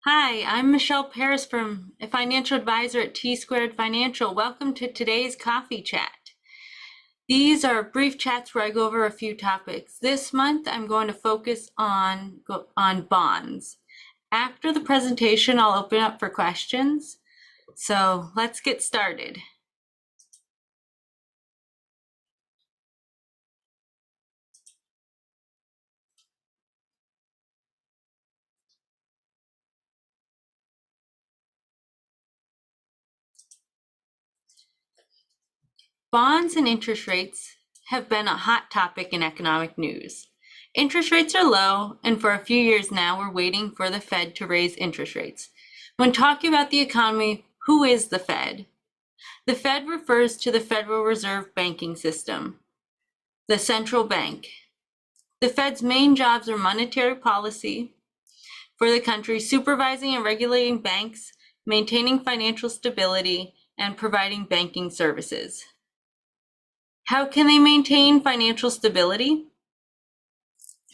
Hi, I'm Michelle Paris from a financial advisor at T Squared Financial. Welcome to today's coffee chat. These are brief chats where I go over a few topics. This month, I'm going to focus on bonds. After the presentation, I'll open up for questions. So let's get started. Bonds and interest rates have been a hot topic in economic news. Interest rates are low, and for a few years now, we're waiting for the Fed to raise interest rates. When talking about the economy, who is the Fed? The Fed refers to the Federal Reserve banking system, the central bank. The Fed's main jobs are monetary policy for the country, supervising and regulating banks, maintaining financial stability, and providing banking services. How can they maintain financial stability?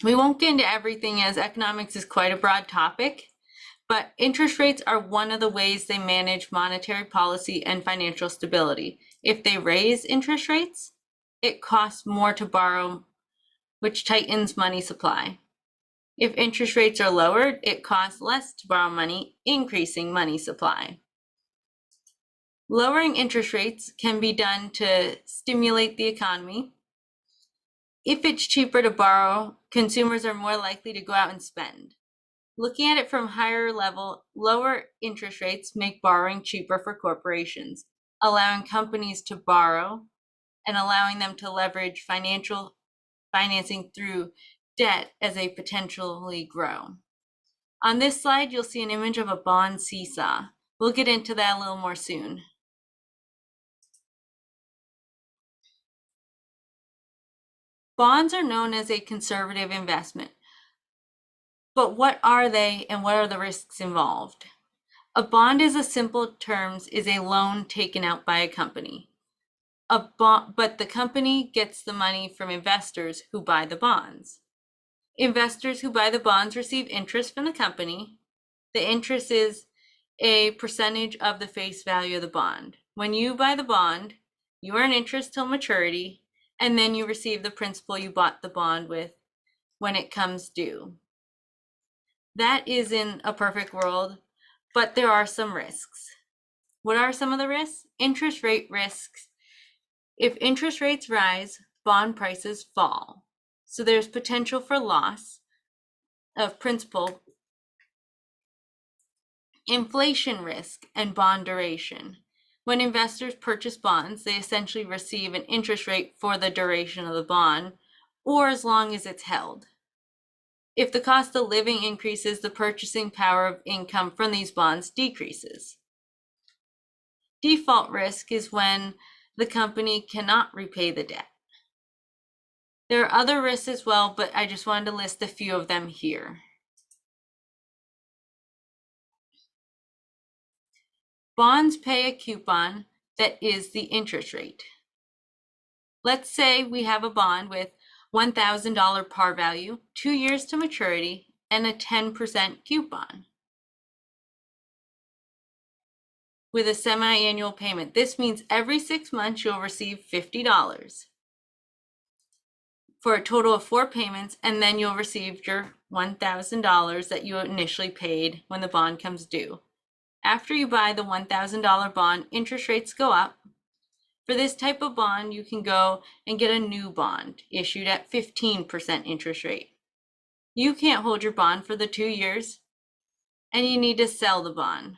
We won't get into everything as economics is quite a broad topic, but interest rates are one of the ways they manage monetary policy and financial stability. If they raise interest rates, it costs more to borrow, which tightens money supply. If interest rates are lowered, it costs less to borrow money, increasing money supply. Lowering interest rates can be done to stimulate the economy. If it's cheaper to borrow, consumers are more likely to go out and spend. Looking at it from higher level, lower interest rates make borrowing cheaper for corporations, allowing companies to borrow and allowing them to leverage financial financing through debt as they potentially grow. On this slide, you'll see an image of a bond seesaw. We'll get into that a little more soon. Bonds are known as a conservative investment. But what are they and what are the risks involved? A bond, is a simple terms, is a loan taken out by a company. But the company gets the money from investors who buy the bonds. Investors who buy the bonds receive interest from the company. The interest is a percentage of the face value of the bond. When you buy the bond, you earn interest till maturity, and then you receive the principal you bought the bond with when it comes due. That is in a perfect world, but there are some risks. What are some of the risks? Interest rate risks. If interest rates rise, bond prices fall. So there's potential for loss of principal. Inflation risk and bond duration. When investors purchase bonds, they essentially receive an interest rate for the duration of the bond, or as long as it's held. If the cost of living increases, the purchasing power of income from these bonds decreases. Default risk is when the company cannot repay the debt. There are other risks as well, but I just wanted to list a few of them here. Bonds pay a coupon that is the interest rate. Let's say we have a bond with $1,000 par value, 2 years to maturity, and a 10% coupon with a semi-annual payment. This means every 6 months you'll receive $50 for a total of 4 payments, and then you'll receive your $1,000 that you initially paid when the bond comes due. After you buy the $1,000 bond, interest rates go up. For this type of bond, you can go and get a new bond issued at 15% interest rate. You can't hold your bond for the 2 years, and you need to sell the bond.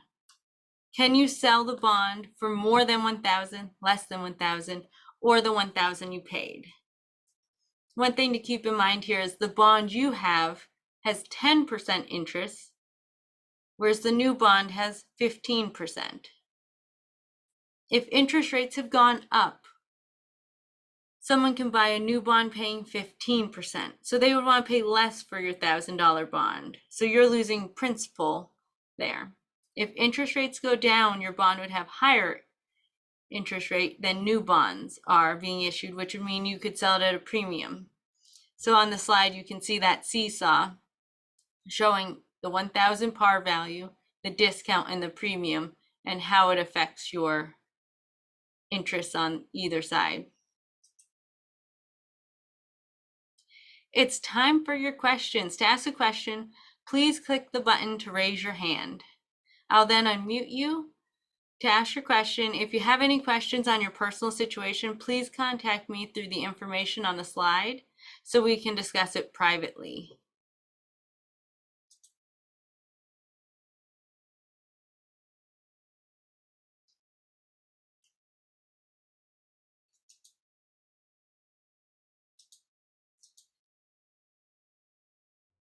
Can you sell the bond for more than $1,000, less than $1,000, or the $1,000 you paid? One thing to keep in mind here is the bond you have has 10% interest, whereas the new bond has 15%. If interest rates have gone up, someone can buy a new bond paying 15%. So they would want to pay less for your $1,000 bond. So you're losing principal there. If interest rates go down, your bond would have higher interest rate than new bonds are being issued, which would mean you could sell it at a premium. So on the slide, you can see that seesaw showing the 1,000 par value the discount and the premium and how it affects your interest on either side. It's time for your questions. To ask a question, please click the button to raise your hand. I'll then unmute you to ask your question. If you have any questions on your personal situation, please contact me through the information on the slide so we can discuss it privately.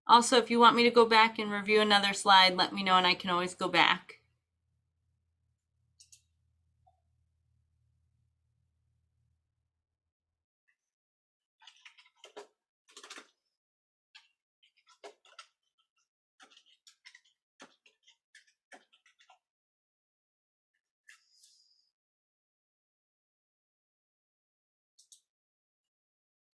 Also, if you want me to go back and review another slide, let me know and I can always go back.